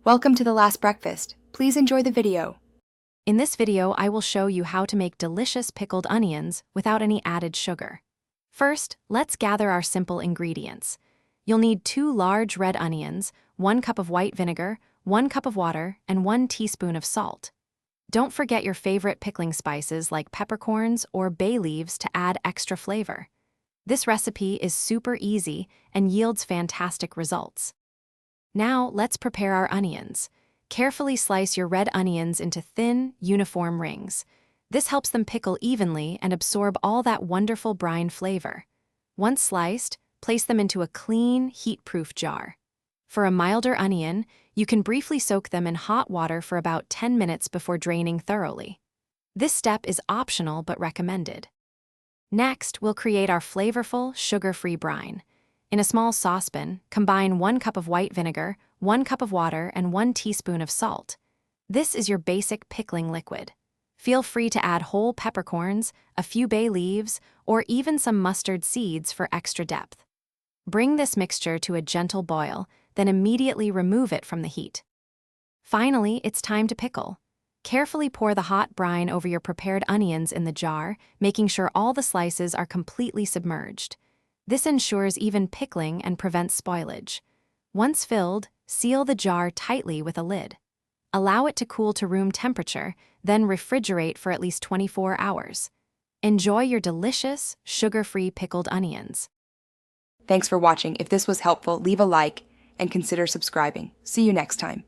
Welcome to the last breakfast. Please enjoy the video. In this video, I will show you how to make delicious pickled onions without any added sugar. First, let's gather our simple ingredients. You'll need 2 large red onions, 1 cup of white vinegar, 1 cup of water, and 1 teaspoon of salt. Don't forget your favorite pickling spices like peppercorns or bay leaves to add extra flavor. This recipe is super easy and yields fantastic results. Now, let's prepare our onions. Carefully slice your red onions into thin, uniform rings. This helps them pickle evenly and absorb all that wonderful brine flavor. Once sliced, place them into a clean, heat-proof jar. For a milder onion, you can briefly soak them in hot water for about 10 minutes before draining thoroughly. This step is optional but recommended. Next, we'll create our flavorful, sugar-free brine. In a small saucepan, combine 1 cup of white vinegar, 1 cup of water, and 1 teaspoon of salt. This is your basic pickling liquid. Feel free to add whole peppercorns, a few bay leaves, or even some mustard seeds for extra depth. Bring this mixture to a gentle boil, then immediately remove it from the heat. Finally, it's time to pickle. Carefully pour the hot brine over your prepared onions in the jar, making sure all the slices are completely submerged. This ensures even pickling and prevents spoilage. Once filled, seal the jar tightly with a lid. Allow it to cool to room temperature, then refrigerate for at least 24 hours. Enjoy your delicious, sugar-free pickled onions. Thanks for watching. If this was helpful, leave a like and consider subscribing. See you next time.